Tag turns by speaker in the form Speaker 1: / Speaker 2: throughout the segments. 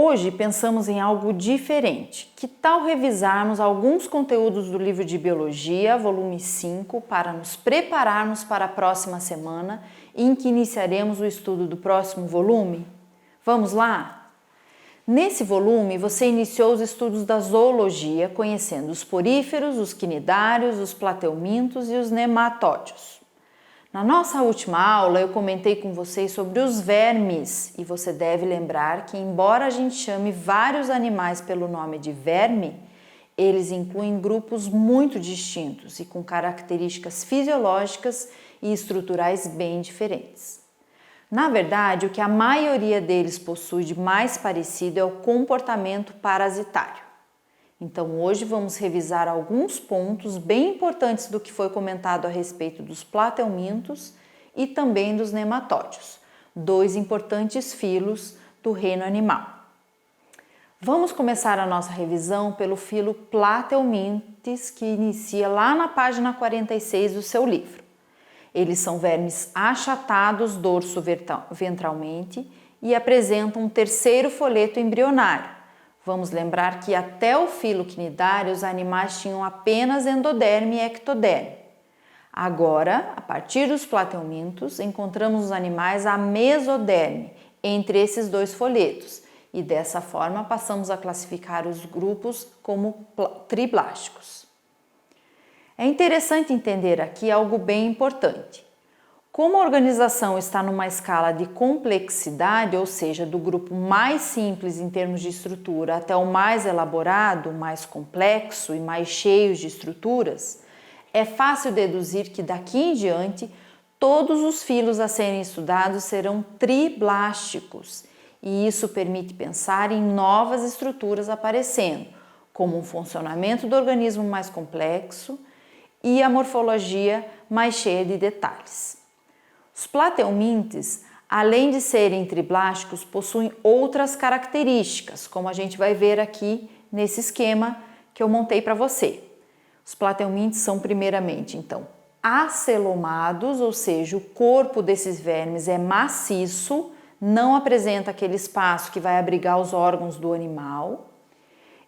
Speaker 1: Hoje pensamos em algo diferente. Que tal revisarmos alguns conteúdos do livro de Biologia, volume 5, para nos prepararmos para a próxima semana, em que iniciaremos o estudo do próximo volume? Vamos lá? Nesse volume, você iniciou os estudos da zoologia, conhecendo os poríferos, os quinidários, os plateumintos e os nematódios. Na nossa última aula, eu comentei com vocês sobre os vermes e você deve lembrar que, embora a gente chame vários animais pelo nome de verme, eles incluem grupos muito distintos e com características fisiológicas e estruturais bem diferentes. Na verdade, o que a maioria deles possui de mais parecido é o comportamento parasitário. Então, hoje vamos revisar alguns pontos bem importantes do que foi comentado a respeito dos plateumintos e também dos nematódios, dois importantes filos do reino animal. Vamos começar a nossa revisão pelo filo Plateumintes, que inicia lá na página 46 do seu livro. Eles são vermes achatados dorso-ventralmente e apresentam um terceiro folheto embrionário. Vamos lembrar que até o filo quinidário os animais tinham apenas endoderme e ectoderme. Agora, a partir dos plateumintos, encontramos os animais a mesoderme entre esses dois folhetos e dessa forma passamos a classificar os grupos como triblásticos. É interessante entender aqui algo bem importante. Como a organização está numa escala de complexidade, ou seja, do grupo mais simples em termos de estrutura até o mais elaborado, mais complexo e mais cheio de estruturas, é fácil deduzir que daqui em diante todos os filos a serem estudados serão triblásticos, e isso permite pensar em novas estruturas aparecendo, como um funcionamento do organismo mais complexo e a morfologia mais cheia de detalhes. Os plateumintes, além de serem triblásticos, possuem outras características, como a gente vai ver aqui nesse esquema que eu montei para você. Os plateumintes são primeiramente, então, acelomados, ou seja, o corpo desses vermes é maciço, não apresenta aquele espaço que vai abrigar os órgãos do animal.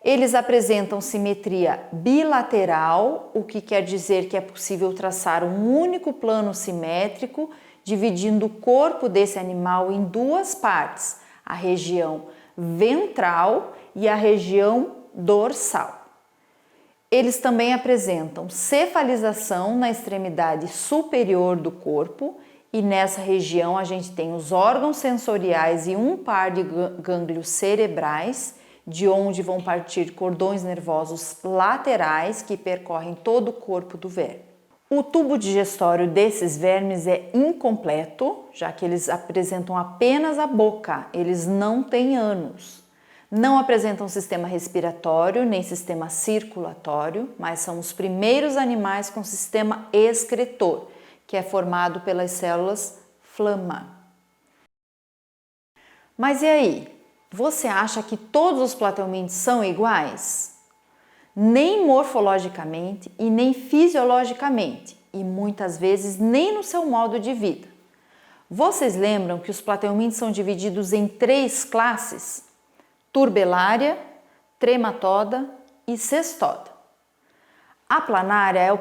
Speaker 1: Eles apresentam simetria bilateral, o que quer dizer que é possível traçar um único plano simétrico, dividindo o corpo desse animal em duas partes, a região ventral e a região dorsal. Eles também apresentam cefalização na extremidade superior do corpo e nessa região a gente tem os órgãos sensoriais e um par de gânglios cerebrais, de onde vão partir cordões nervosos laterais que percorrem todo o corpo do verme. O tubo digestório desses vermes é incompleto, já que eles apresentam apenas a boca, eles não têm ânus. Não apresentam sistema respiratório nem sistema circulatório, mas são os primeiros animais com sistema excretor, que é formado pelas células flama. Mas e aí? Você acha que todos os plateumintes são iguais? Nem morfologicamente e nem fisiologicamente, e muitas vezes nem no seu modo de vida. Vocês lembram que os plateumintes são divididos em 3 classes? Turbelária, trematoda e cestoda. A planária é o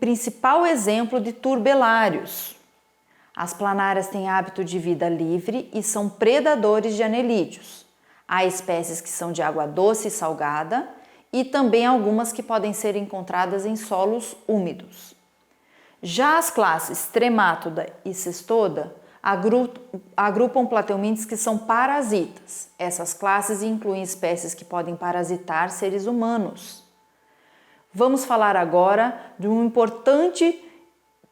Speaker 1: principal exemplo de turbelários. As planárias têm hábito de vida livre e são predadores de anelídeos. Há espécies que são de água doce e salgada e também algumas que podem ser encontradas em solos úmidos. Já as classes tremátoda e cestoda agrupam plateumintes que são parasitas. Essas classes incluem espécies que podem parasitar seres humanos. Vamos falar agora de um importante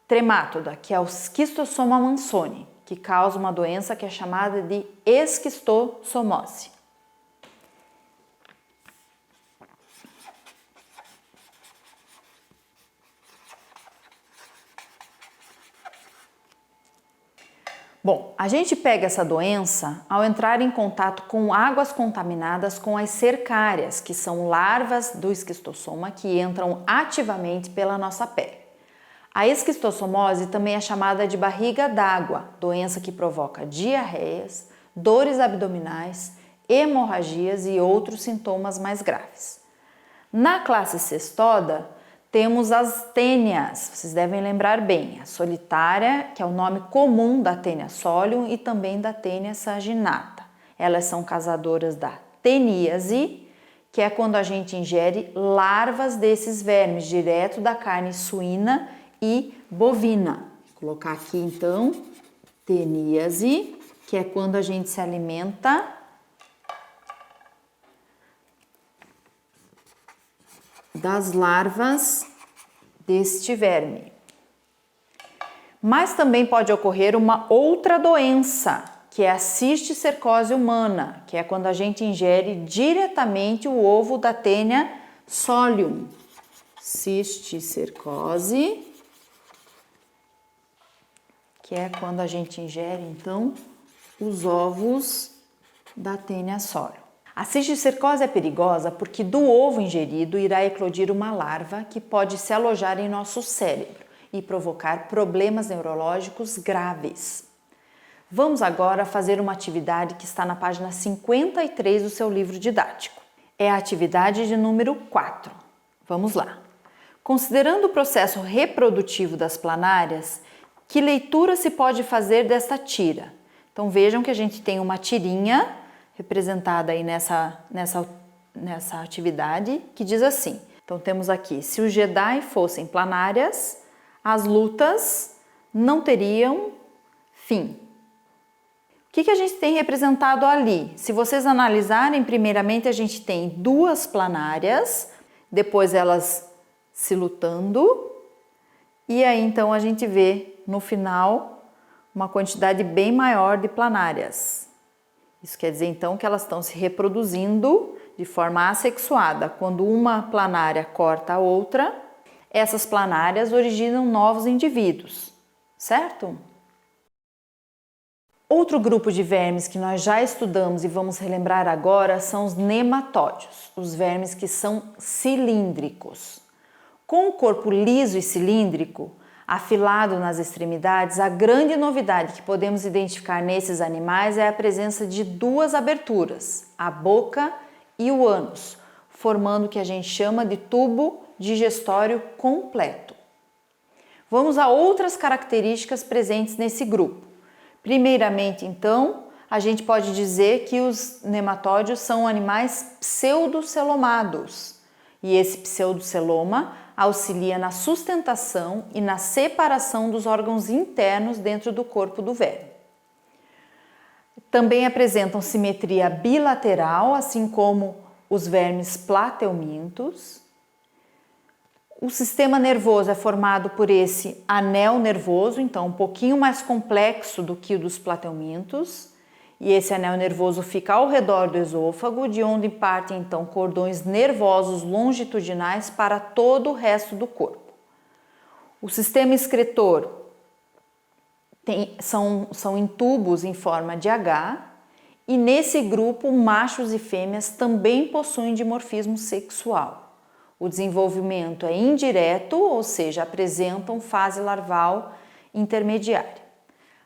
Speaker 1: tremátoda, que é o Schistosoma mansoni, que causa uma doença que é chamada de esquistossomose. Bom, a gente pega essa doença ao entrar em contato com águas contaminadas com as cercárias, que são larvas do esquistossoma que entram ativamente pela nossa pele. A esquistossomose também é chamada de barriga d'água, doença que provoca diarreias, dores abdominais, hemorragias e outros sintomas mais graves. Na classe Cestoda, temos as tênias, vocês devem lembrar bem, a solitária, que é o nome comum da Taenia solium e também da Taenia saginata. Elas são causadoras da teníase, que é quando a gente ingere larvas desses vermes, direto da carne suína e bovina. Vou colocar aqui então, teníase, que é quando a gente se alimenta das larvas deste verme. Mas também pode ocorrer uma outra doença, que é a cisticercose humana, que é quando a gente ingere diretamente o ovo da Taenia solium. Cisticercose, que é quando a gente ingere, então, os ovos da Taenia solium. A cisticercose é perigosa porque do ovo ingerido irá eclodir uma larva que pode se alojar em nosso cérebro e provocar problemas neurológicos graves. Vamos agora fazer uma atividade que está na página 53 do seu livro didático. É a atividade de número 4. Vamos lá. Considerando o processo reprodutivo das planárias, que leitura se pode fazer desta tira? Então vejam que a gente tem uma tirinha representada aí nessa atividade, que diz assim. Então temos aqui, se os Jedi fossem planárias, as lutas não teriam fim. O que a gente tem representado ali? Se vocês analisarem, primeiramente a gente tem duas planárias, depois elas se lutando, e aí então a gente vê no final uma quantidade bem maior de planárias. Isso quer dizer então que elas estão se reproduzindo de forma assexuada. Quando uma planária corta a outra, essas planárias originam novos indivíduos, certo? Outro grupo de vermes que nós já estudamos e vamos relembrar agora são os nematódios, os vermes que são cilíndricos. Com o corpo liso e cilíndrico, afilado nas extremidades, a grande novidade que podemos identificar nesses animais é a presença de duas aberturas, a boca e o ânus, formando o que a gente chama de tubo digestório completo. Vamos a outras características presentes nesse grupo. Primeiramente, então, a gente pode dizer que os nematódios são animais pseudocelomados, e esse pseudoceloma auxilia na sustentação e na separação dos órgãos internos dentro do corpo do verme. Também apresentam simetria bilateral, assim como os vermes plateumintos. O sistema nervoso é formado por esse anel nervoso, então um pouquinho mais complexo do que o dos plateumintos. E esse anel nervoso fica ao redor do esôfago, de onde partem então cordões nervosos longitudinais para todo o resto do corpo. O sistema excretor são em tubos em forma de H, e nesse grupo machos e fêmeas também possuem dimorfismo sexual. O desenvolvimento é indireto, ou seja, apresentam fase larval intermediária.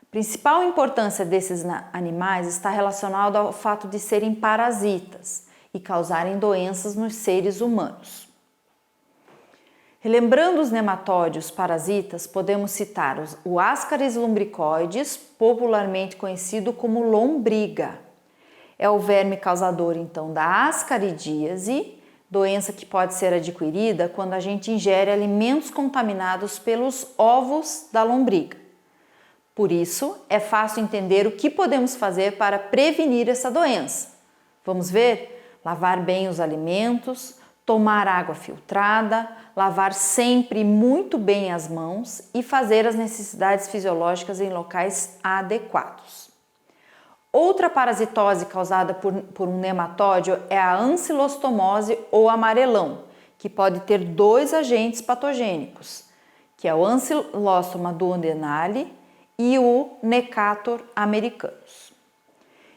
Speaker 1: A principal importância desses animais está relacionada ao fato de serem parasitas e causarem doenças nos seres humanos. Relembrando os nematódios parasitas, podemos citar o Ascaris lumbricoides, popularmente conhecido como lombriga. É o verme causador, então, da ascaridíase, doença que pode ser adquirida quando a gente ingere alimentos contaminados pelos ovos da lombriga. Por isso, é fácil entender o que podemos fazer para prevenir essa doença. Vamos ver? Lavar bem os alimentos, tomar água filtrada, lavar sempre muito bem as mãos e fazer as necessidades fisiológicas em locais adequados. Outra parasitose causada por um nematódio é a ancilostomose ou amarelão, que pode ter dois agentes patogênicos, que é o Ancylostoma duodenale e o Necator americanus.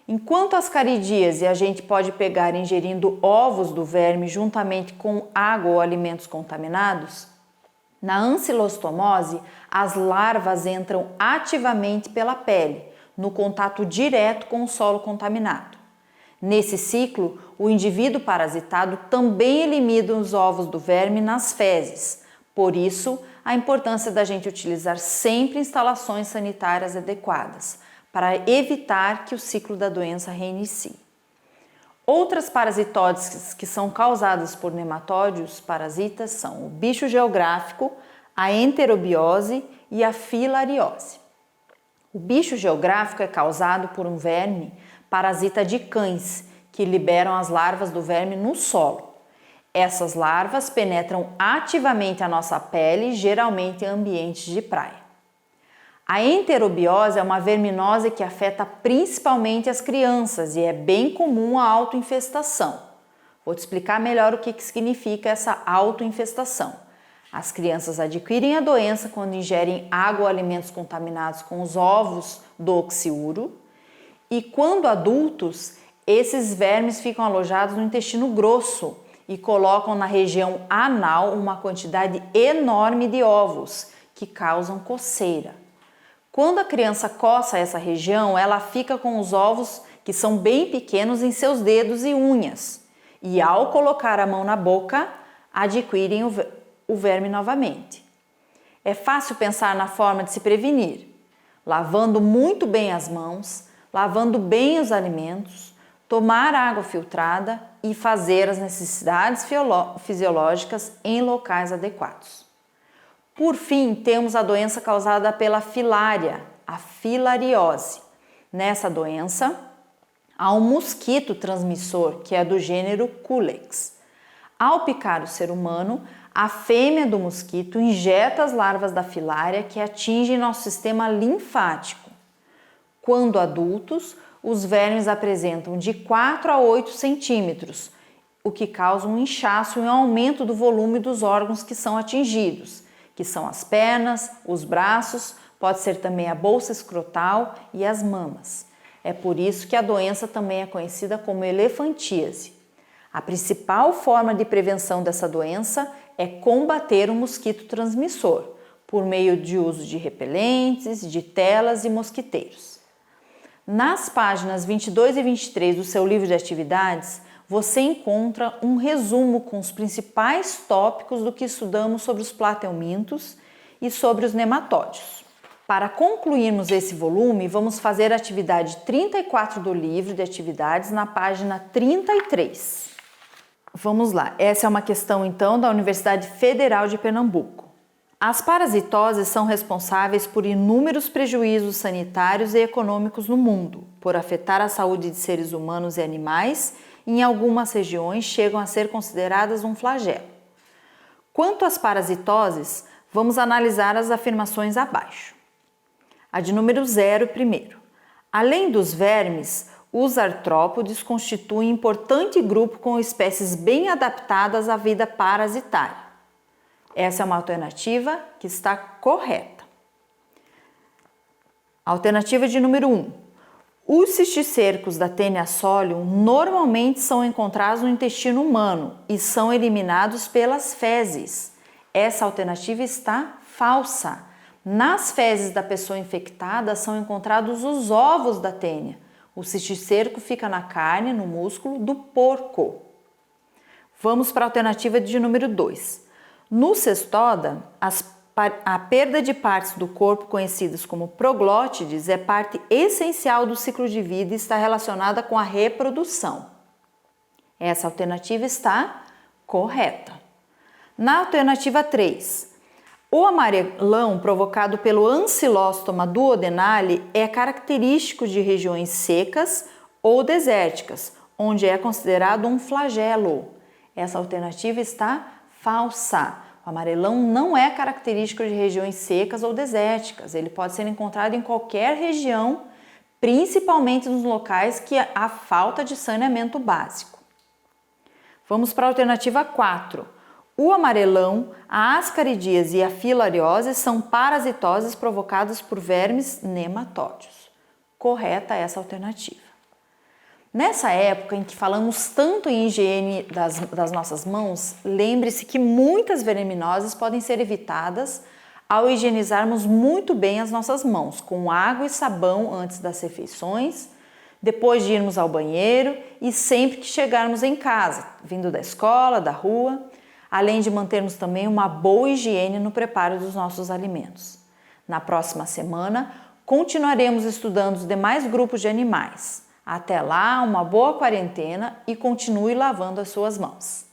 Speaker 1: Enquanto as caridíase a gente pode pegar ingerindo ovos do verme juntamente com água ou alimentos contaminados, na ancilostomose as larvas entram ativamente pela pele, no contato direto com o solo contaminado. Nesse ciclo, o indivíduo parasitado também elimina os ovos do verme nas fezes. Por isso, a importância da gente utilizar sempre instalações sanitárias adequadas, para evitar que o ciclo da doença reinicie. Outras parasitoses que são causadas por nematóides parasitas são o bicho geográfico, a enterobiose e a filariose. O bicho geográfico é causado por um verme parasita de cães, que liberam as larvas do verme no solo. Essas larvas penetram ativamente a nossa pele, geralmente em ambientes de praia. A enterobiose é uma verminose que afeta principalmente as crianças e é bem comum a autoinfestação. Vou te explicar melhor o que significa essa autoinfestação. As crianças adquirem a doença quando ingerem água ou alimentos contaminados com os ovos do oxiuro, e quando adultos, esses vermes ficam alojados no intestino grosso e colocam na região anal uma quantidade enorme de ovos que causam coceira. Quando a criança coça essa região, ela fica com os ovos que são bem pequenos em seus dedos e unhas, e ao colocar a mão na boca, adquirem o verme novamente. É fácil pensar na forma de se prevenir, lavando muito bem as mãos, lavando bem os alimentos, tomar água filtrada e fazer as necessidades fisiológicas em locais adequados. Por fim, temos a doença causada pela filária, a filariose. Nessa doença, há um mosquito transmissor que é do gênero Culex. Ao picar o ser humano, a fêmea do mosquito injeta as larvas da filária que atingem nosso sistema linfático. Quando adultos, os vermes apresentam de 4 a 8 centímetros, o que causa um inchaço e um aumento do volume dos órgãos que são atingidos, que são as pernas, os braços, pode ser também a bolsa escrotal e as mamas. É por isso que a doença também é conhecida como elefantíase. A principal forma de prevenção dessa doença é combater o mosquito transmissor, por meio de uso de repelentes, de telas e mosquiteiros. Nas páginas 22 e 23 do seu livro de atividades, você encontra um resumo com os principais tópicos do que estudamos sobre os plateumintos e sobre os nematóides. Para concluirmos esse volume, vamos fazer a atividade 34 do livro de atividades na página 33. Vamos lá, essa é uma questão então da Universidade Federal de Pernambuco. As parasitoses são responsáveis por inúmeros prejuízos sanitários e econômicos no mundo, por afetar a saúde de seres humanos e animais. Em algumas regiões chegam a ser consideradas um flagelo. Quanto às parasitoses, vamos analisar as afirmações abaixo. A de número 0 primeiro. Além dos vermes, os artrópodes constituem importante grupo com espécies bem adaptadas à vida parasitária. Essa é uma alternativa que está correta. Alternativa de número 1. Os cisticercos da Taenia solium normalmente são encontrados no intestino humano e são eliminados pelas fezes. Essa alternativa está falsa. Nas fezes da pessoa infectada são encontrados os ovos da Taenia. O cisticerco fica na carne, no músculo do porco. Vamos para a alternativa de número 2. No cestoda, a perda de partes do corpo conhecidas como proglótides é parte essencial do ciclo de vida e está relacionada com a reprodução. Essa alternativa está correta. Na alternativa 3, o amarelão provocado pelo Ancylostoma duodenale é característico de regiões secas ou desérticas, onde é considerado um flagelo. Essa alternativa está falsa. O amarelão não é característico de regiões secas ou desérticas. Ele pode ser encontrado em qualquer região, principalmente nos locais que há falta de saneamento básico. Vamos para a alternativa 4. O amarelão, a ascaridíase e a filariose são parasitoses provocadas por vermes nematóides. Correta essa alternativa. Nessa época em que falamos tanto em higiene das nossas mãos, lembre-se que muitas verminoses podem ser evitadas ao higienizarmos muito bem as nossas mãos, com água e sabão antes das refeições, depois de irmos ao banheiro e sempre que chegarmos em casa, vindo da escola, da rua, além de mantermos também uma boa higiene no preparo dos nossos alimentos. Na próxima semana, continuaremos estudando os demais grupos de animais. Até lá, uma boa quarentena e continue lavando as suas mãos.